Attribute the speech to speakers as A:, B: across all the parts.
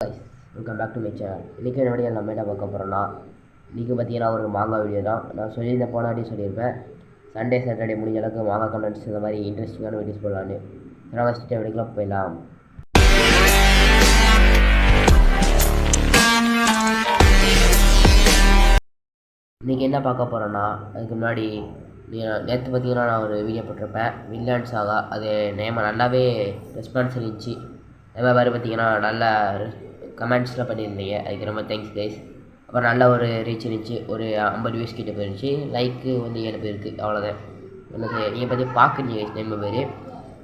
A: guys, welcome back to my channel. இன்றைக்கி என்ன video நம்ம என்ன பார்க்க போகிறோம்னா, இன்றைக்கி பார்த்தீங்கன்னா ஒரு மாங்காய் வீடியோ தான். நான் சொல்லியிருந்தேன், போன வாட்டி சொல்லியிருப்பேன், சண்டே சாட்டர்டே முடிஞ்ச அளவுக்கு மாங்காய் கண்டென்ட்ஸ் இந்த மாதிரி இன்ட்ரெஸ்டிங்கான வீடியோஸ் போடலான்னு. நான் ஃபஸ்ட்டு வீடியோக்குலாம் போயிடலாம். இன்றைக்கி என்ன பார்க்க போகிறோன்னா, அதுக்கு முன்னாடி நேற்று பார்த்தீங்கன்னா நான் ஒரு வீடியோ போட்டிருப்பேன், வில்லன் சாகா. அது நேம நல்லாவே ரெஸ்பான்ஸ் இருந்துச்சு. அதே மாதிரி பார்த்தீங்கன்னா நல்லா கமெண்ட்ஸ்லாம் பண்ணியிருந்தீங்க, அதுக்கு ரொம்ப தேங்க்ஸ் கைஸ். அப்புறம் நல்ல ஒரு ரீச் இருந்துச்சு, ஒரு 50 வியூஸ் கிட்டே போயிருந்துச்சு. லைக்கு வந்து 7 பேருக்கு, அவ்வளோதான். எனக்கு நீங்கள் பற்றி பார்க்குறீங்க கைஸ், நம்ம பேர்,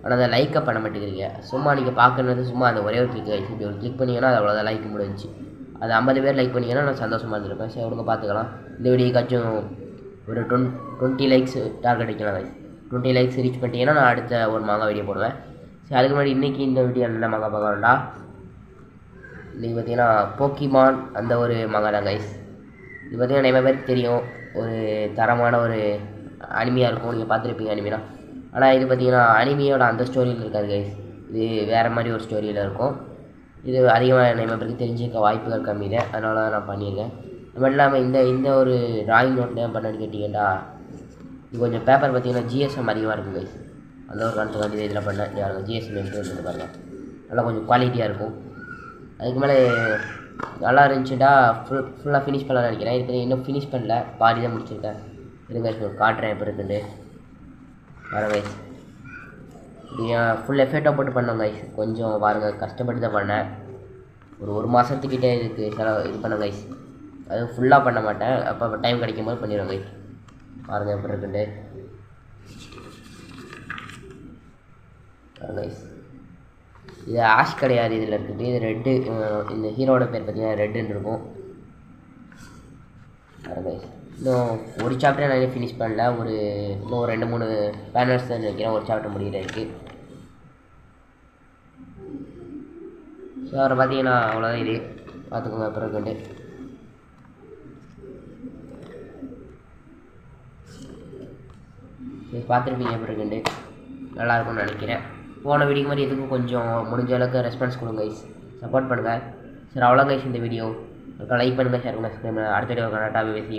A: ஆனால் அதை லைக்கை பண்ண மாட்டேங்கிறீங்க. சும்மா நீங்கள் பார்க்குறது சும்மா அந்த ஒரே ஒரு கிளிக் கைஸ். இப்படி ஒரு கிளிக் பண்ணிங்கன்னா அது அவ்வளோதான், லைக் முடிஞ்சிச்சு. அது 50 பேர் லைக் பண்ணிங்கன்னா நான் சந்தோஷமாக இருந்திருப்பேன். சரி, அவங்க பார்த்துக்கலாம். இந்த வீடியோக்காச்சும் ஒரு 20 லைக்ஸ் டார்கெட் அடிக்கலாம் கைஸ். 20 லைக்ஸ் ரீச் பண்ணிட்டீங்கன்னா நான் அடுத்த ஒரு மாங்காய் வீடியோ போடுவேன். சரி, அதுக்கு முன்னாடி இன்றைக்கி இந்த வீடியோ என்ன மாங்காய் பார்க்க வேண்டாம். இன்றைக்கி பார்த்தீங்கன்னா போக்கிமான் அந்த ஒரு மாங்காய் தான் கைஸ். இது பார்த்தீங்கன்னா நிறைய பேருக்கு தெரியும், ஒரு தரமான ஒரு அனிமையாக இருக்கும். நீங்கள் பார்த்துருப்பீங்க அனிமினா. ஆனால் இது பார்த்தீங்கன்னா அனிமியோட அந்த ஸ்டோரியில் இருக்காது கைஸ். இது வேறு மாதிரி ஒரு ஸ்டோரியில் இருக்கும். இது அதிகமாக நிறைய பேருக்கு தெரிஞ்சுக்க வாய்ப்புகள் கம்மி தான், அதனால தான் நான் பண்ணியிருக்கேன். அது மட்டும் இல்லாமல் இந்த ஒரு ட்ராயிங் நோட் ஏன் பண்ணேன்னு கேட்டிங்கன்னா, இது கொஞ்சம் பேப்பர் பார்த்தீங்கன்னா ஜிஎஸ்எம் அதிகமாக இருக்குது கைஸ். அந்த ஒரு காரணத்துக்காண்டி இதில் பண்ணேன். யாருங்க ஜிஎஸ்எம் எடுத்து பாருங்கள், நல்லா கொஞ்சம் குவாலிட்டியாக இருக்கும். அதுக்கு மேலே நல்லா இருந்துச்சுட்டா ஃபுல்லாக ஃபினிஷ் பண்ணலான்னு நினைக்கிறேன். இது இன்னும் ஃபினிஷ் பண்ணல, பாதி தான் முடிச்சிருக்கேன். இருங்க காட்டுறேன் இப்போ இருக்குண்டு பாருங்க கைஸ். இப்படி ஃபுல் எஃபெக்டாக போட்டு பண்ணோம் கைஸ். கொஞ்சம் பாருங்கள், கஷ்டப்பட்டு தான் பண்ணேன். ஒரு மாதத்துக்கிட்டே இதுக்கு இது பண்ண கைஸ். அது ஃபுல்லாக பண்ண மாட்டேன், அப்போ டைம் கிடைக்கும் போது பண்ணிடுவேன் கைஸ். பாருங்கள் எப்படி இருக்குண்டு கைஸ். இது ஆஷ் கிடையாது, இதில் இருக்குது. இது ரெட்டு. இந்த ஹீரோட பேர் பார்த்தீங்கன்னா ரெட்டுன்னு இருக்கும். கைஸ், இன்னும் ஒரு சாப்டர் நிறைய ஃபினிஷ் பண்ணல. இன்னும் 2-3 பேனல்ஸ் தான் நினைக்கிறேன், ஒரு சாப்டர் முடிகிற இருக்குது. ஸோ அவரை பார்த்தீங்கன்னா அவ்வளோதான். இது பார்த்துக்கோங்க அப்புறம் கொண்டு பார்த்துருப்பீங்க அப்புறம் கொண்டு நல்லாயிருக்கும்னு நினைக்கிறேன். போன வீடியோ மாதிரி எதுக்கும் கொஞ்சம் முடிஞ்ச அளவுக்கு ரெஸ்பான்ஸ் கொடுங்க கைஸ், சப்போர்ட் பண்ணுங்கள். சரி, அவ்வளோ கைஸ் இந்த வீடியோ. லைக் பண்ணுங்கள், ஷேர் பண்ணுங்கள், அடுத்த வீடியோ கரெக்டாக பேசி